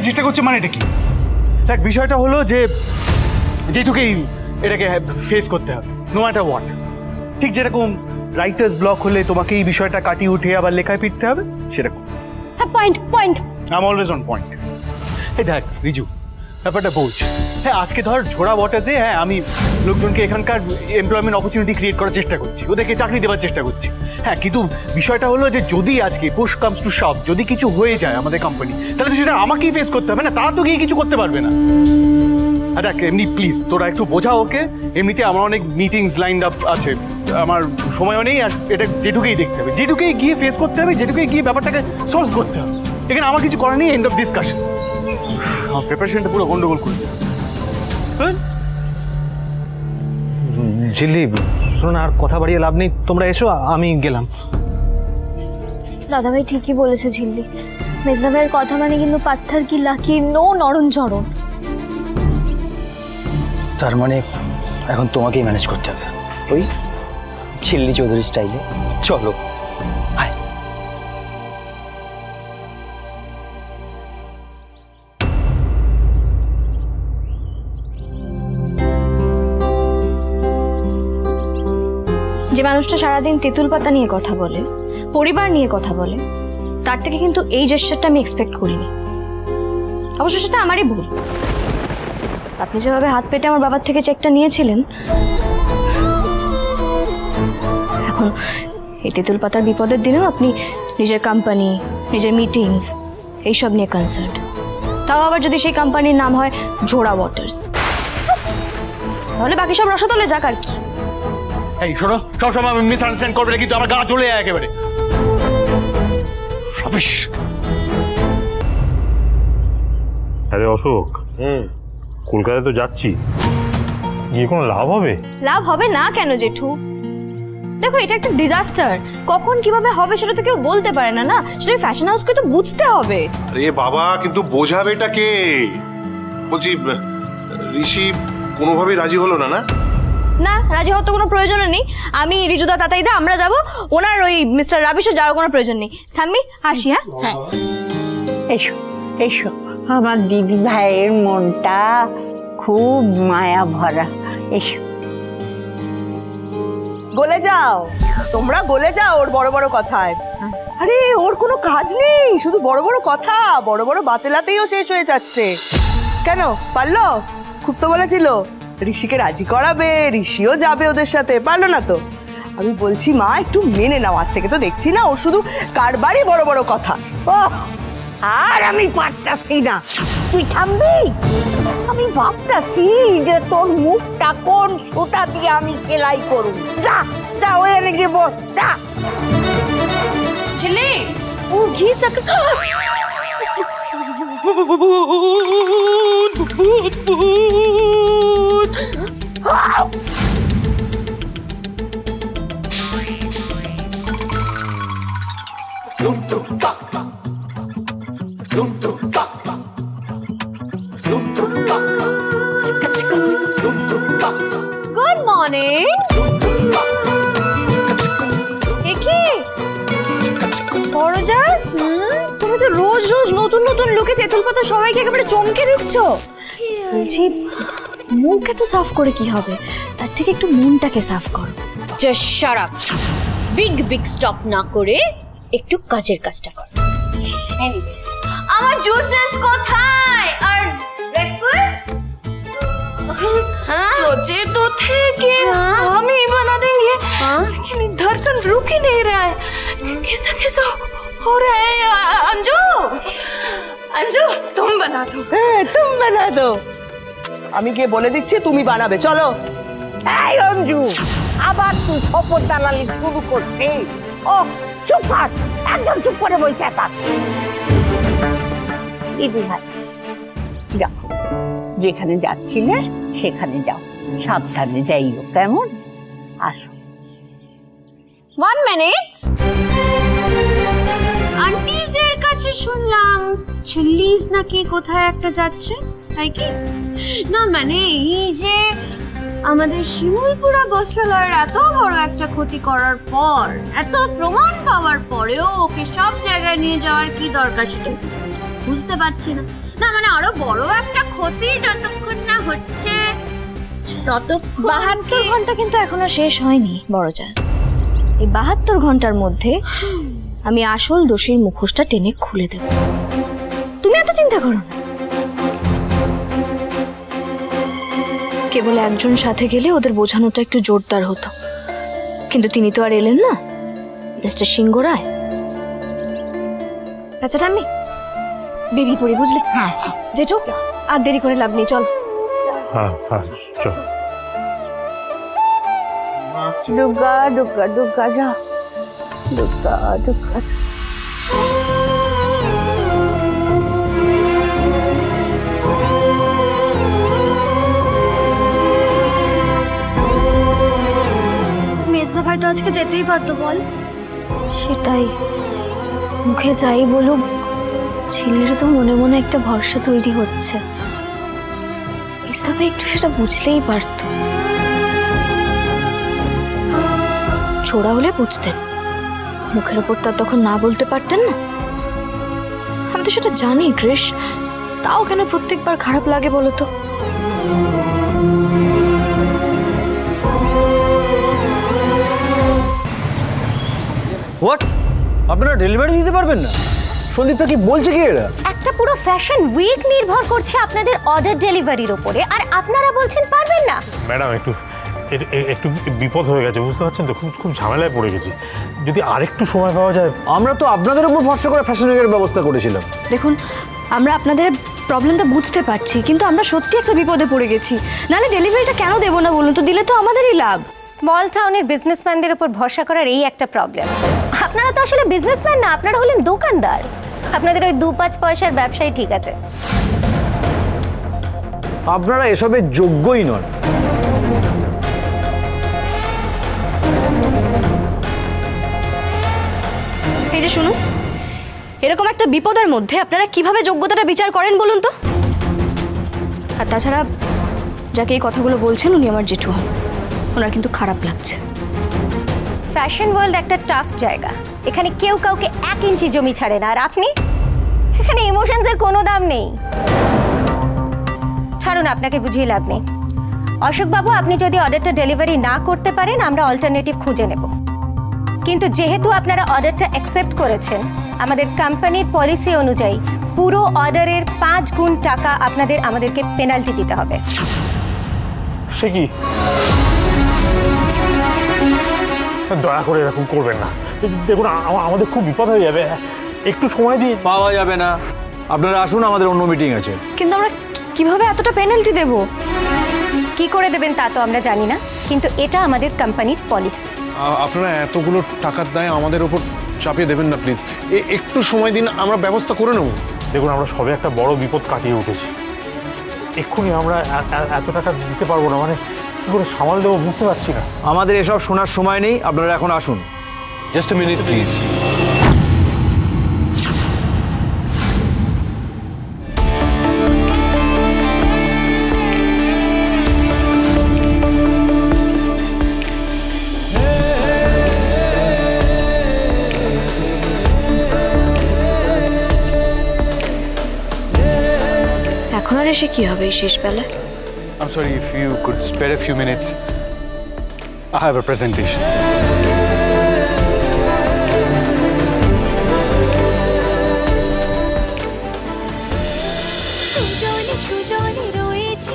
চেষ্টা করছে মানে এটা কি? দেখ বিষয়টা হলো যে যেটুকুই এটাকে ফেস করতে হবে, নো ম্যাটার হোয়াট। ঠিক যেরকম রাইটার্স ব্লক হলে তোমাকে এই বিষয়টা কাটিয়ে উঠে আবার লেখায় ফিরতে হবে, সেরকম। হ্যাঁ, point point. I am always on point. এই দেখ রিজু, ব্যাপারটা বোঝ। হ্যাঁ, আজকে ধর ঝোড়া ওয়াটার্সে হ্যাঁ আমি লোকজনকে এখানকার এমপ্লয়মেন্ট অপরচুনিটি ক্রিয়েট করার চেষ্টা করছি, ওদেরকে চাকরি দেওয়ার চেষ্টা করছি। হ্যাঁ, কিন্তু বিষয়টা হলো যে যদি আজকে পুশ কামস টু শভ, যদি কিছু হয়ে যায় আমাদের কোম্পানি, তাহলে তো সেটা আমাকেই ফেস করতে হবে না, তারা তো গিয়ে কিছু করতে পারবে না। দেখ এমনি প্লিজ তোরা একটু বোঝা ওকে। এমনিতে আমার অনেক মিটিংস লাইনড আপ আছে, আমার সময়ও নেই। আর এটা যেটুকুই দেখতে হবে, যেটুকুই গিয়ে ফেস করতে হবে, যেটুকুই গিয়ে ব্যাপারটাকে সলভ করতে হবে। এখানে আমার কিছু করার নেই, এন্ড অফ ডিসকাশন। আমার প্রিপারেশনটা পুরো গন্ডগোল করে দেবে। ঝিল্লি শোনো না, আর কথা বাড়িয়ে লাভ নেই, তোমরা এসো, আমি গেলাম। দাদাভাই ঠিকই বলেছে ঝিল্লি, মেজদা ভাইয়ের কথা মানে কিন্তু পাথর কি লাকির নো নরম চরণ। তার মানে এখন তোমাকেই ম্যানেজ করতে হবে ওই ঝিল্লি চৌধুরী স্টাইলে। চলো আয়। যে মানুষটা সারাদিন তেঁতুল পাতা নিয়ে কথা বলে, পরিবার নিয়ে কথা বলে, তার থেকে কিন্তু এই জেস্চারটা আমি এক্সপেক্ট করিনি। অবশ্য সেটা আমারই ভুল। আপনি যেভাবে হাত পেতে আমার বাবার থেকে চেকটা নিয়েছিলেন, এখন এই তেঁতুল পাতার বিপদের দিনেও আপনি নিজের কোম্পানি, নিজের মিটিংস এইসব নিয়ে কনসার্ন। তাও আবার যদি সেই কোম্পানির নাম হয় ঝোড়া ওয়াটার্স, তাহলে বাকি সব রসতলে যাক আর কি। এই শোনো, সবসময় আমি মিসআন্ডারস্ট্যান্ড করবে না কিন্তু আমার গা জ্বলে যায় একেবারে। রাবিশ। আরে অশোক, কলকাতায় তো যাচ্ছি, গিয়ে কোনো লাভ হবে? লাভ হবে না কেন জেঠু? দেখো এটা একটা ডিজাস্টার, কখন কিভাবে হবে সেটা তো কেউ বলতে পারে না। না, সেটা ফ্যাশন হাউসকে তো বুঝতে হবে। আরে বাবা, কিন্তু বোঝাবে এটা কে? বলছি ঋষি কোনোভাবেই রাজি হলো না? না না, রাজি হওয়ার তো কোনো প্রয়োজন নেই। আমি রিজুদা তাতাইদা আমরা যাব, ওনার ওই মিস্টার রাবিশও যাওয়ার কোনো প্রয়োজন নেই। ঠাম্মি আসি। হ্যাঁ, এসো এসো, আমার দিদি ভাইয়ের মনটা খুব মায়া ভরা। এসো, গলে যাও তোমরা, গলে যাও ওর বড় বড় কথায়। আরে ওর কোনো কাজ নেই, শুধু বড় বড় কথা, বড় বড় বাতেলাতেই ও শেষ হয়ে যাচ্ছে। কেন পারলো? খুব তো বলেছিল ঋষিকে রাজি করাবে, ঋষিও যাবে ওদের সাথে, পারলো না তো। আমি বলছি মা একটু মেনে নাও, আজ থেকে তো দেখছি না ও শুধু কারবারই বড় বড় কথা। ও আর আমি পারতাছি না, তুই থামবি? আমি ভাবতাছি যে তোর মুখটা কোন সুতা দিয়ে আমি সেলাই করব। যা যা, ওই এনে গিয়ে বস, যা। ছেলে ও ঘি সাক। Good morning. একি বড়জাস, তুমি তো রোজ রোজ নতুন নতুন লুকে তেঁতুল পাতা সবাইকে একেবারে চমকে দিচ্ছ। বলছি মুখ এত সাফ করে কি হবে, তার থেকে একটু মনটাকে সাফ করো। Just shut up, big big stock না করে একটু কাজের কাজটা কর। এনিওয়েজ, আমার জুসেস কোথায়? আর ব্রেকফাস্ট सोचे तो थे कि हम ही बना देंगे, लेकिन धड़कन रुक ही नहीं रहा है। कैसा कैसा हो रहा है? अंजू, अंजू तुम बना दो। तुम बना दो। আমি গিয়ে বলে দিচ্ছি তুমি বানাবে, চলো। এই অঞ্জু, আবার তুই শপথ দালালি শুরু করতে? ও চুপ কর, একদম চুপ করে বসে থাক। দিদি ভাই যাও, যেখানে যাচ্ছিলে সেখানে যাও, সাবধানে যাইও, কেমন? আসো। 1 মিনিট। আন্টিজের কাছে শুনলাম চিল্লিজ নাকি কোথায় একটা যাচ্ছে, তাই কি? না মানে এই যে আমাদের শিমুলপুরা বস্ত্রালয়ের এত বড় একটা ক্ষতি করার পর, এত প্রমাণ পাওয়ার পরেও ওকে সব জায়গায় নিয়ে যাওয়ার কি দরকার সেটা বুঝতে পারছি না। না মানে আরো বড় একটা ক্ষতি যতক্ষণ না হচ্ছে ততক্ষণ 72 ঘন্টা কিন্তু এখনো শেষ হয়নি বড় চাষ। এই 72 ঘন্টার মধ্যে আমি আসল দোষীর মুখোশটা টেনে খুলে দেব। তুমি এত চিন্তা করো না। কেবল একজন সাথে গেলে ওদের বোঝানোটা একটু জোরদার হতো, কিন্তু তিনি তো আর এলেন না, মিস্টার সিংহ রায়। আচ্ছা আমি বেরিয়ে পড়ি, বুঝলে? হ্যাঁ জেঠু, আর দেরি করে লাভ নেই, চল। হ্যাঁ হ্যাঁ চল। দুর্গা দুর্গা দুর্গা যা দুর্গা দুর্গা। মেজদা ভাই তো আজকে যেতেই পারতো, বল। সেটাই, মুখে যাই বলুক ছেলের তো মনে মনে একটা ভরসা তৈরি হচ্ছে। মেজদা ভাই একটু সেটা বুঝলেই পারতো। ছোড়া হলে বুঝতেন, মুখের ওপর তার তখন না বলতে পারতেন না। আমি তো সেটা জানি কৃষ, তাও কেন প্রত্যেকবার খারাপ লাগে বলো তো? হোয়াট? আপনারা ডেলিভারি দিতে পারবেন না? সন্দীপটা কি বলছে কি এরা? একটা পুরো ফ্যাশন উইক নির্ভর করছে আপনাদের অর্ডার ডেলিভারির উপরে, আর আপনারা বলছেন পারবেন না। ম্যাডাম একটু একটু বিপদ হয়ে গেছে, বুঝতে পারছেন তো, খুব খুব ঝামেলায় পড়ে গেছি। যদি আরেকটু সময় পাওয়া যায়। আমরা তো আপনাদের উপর ভরসা করে ফ্যাশন উইকের ব্যবস্থা করেছিলাম। দেখুন, আমরা আপনাদের প্রবলেমটা বুঝতে পারছি, কিন্তু আমরা সত্যি একটা বিপদে পড়ে গেছি। নাহলে ডেলিভারিটা কেন দেবো না বলুন তো? দিলে তো আমাদেরই লাভ। স্মল টাউনের বিজনেসম্যানদের উপর ভরসা করার এই একটা প্রবলেম। আপনারা তো আসলে বিজনেসম্যান না, আপনারা হলেন দোকানদার। আপনাদের ওই 2-5 পয়সার ব্যবসায় ঠিক আছে। আপনারা এসবের যোগ্যই নন। এই যে শুনুন, এরকম একটা বিপদের মধ্যে আপনারা কিভাবে যোগ্যতাটা বিচার করেন বলুন তো? আর তাছাড়া যাকে এই কথাগুলো বলছেন উনি আমার জেঠু হন, ওনার কিন্তু খারাপ লাগছে। ফ্যাশন ওয়ার্ল্ড একটা টাফ জায়গা, এখানে কেউ কাউকে 1 ইঞ্চি জমি ছাড়ে না। আর আপনি, এখানে ইমোশনসের কোনো দাম নেই। ছাড়ুন, আপনাকে বুঝিয়ে লাভ নেই। অশোকবাবু, আপনি যদি অর্ডারটা ডেলিভারি না করতে পারেন আমরা অল্টারনেটিভ খুঁজে নেব। কিন্তু যেহেতু আপনারা অর্ডারটা অ্যাকসেপ্ট করেছেন, আমাদের কোম্পানির পলিসি অনুযায়ী পুরো অর্ডারের 5 গুণ টাকা আপনাদের আমাদেরকে পেনাল্টি দিতে হবে। সে কি? দয়া করে এরকম করবেন না, দেখুন আমাদের খুব বিপদ হয়ে যাবে। একটু সময় দিন। পাওয়া যাবে না, আপনারা আসুন, আমাদের অন্য মিটিং আছে। কিন্তু আমরা কিভাবে এতটা পেনাল্টি দেব? কি করে দেবেন তা তো আমরা জানি না, কিন্তু এটা আমাদের কোম্পানির পলিসি। আপনারা এতগুলো টাকার দায় আমাদের ওপর চাপিয়ে দেবেন না প্লিজ। একটু সময় দিন, আমরা ব্যবস্থা করে নেব। দেখুন আমরা সবে একটা বড় বিপদ কাটিয়ে উঠেছি, এক্ষুনি আমরা এত টাকা দিতে পারবো না, মানে কি করে সামাল দেবো বুঝতে পারছি না। আমাদের এসব শোনার সময় নেই, আপনারা এখন আসুন। Just a minute please. এখন আর এসে কি হবে এই শেষ বেলায়? I'm sorry, if you could spare a few minutes. I have a presentation. সুজনে সুজনে রয়েছে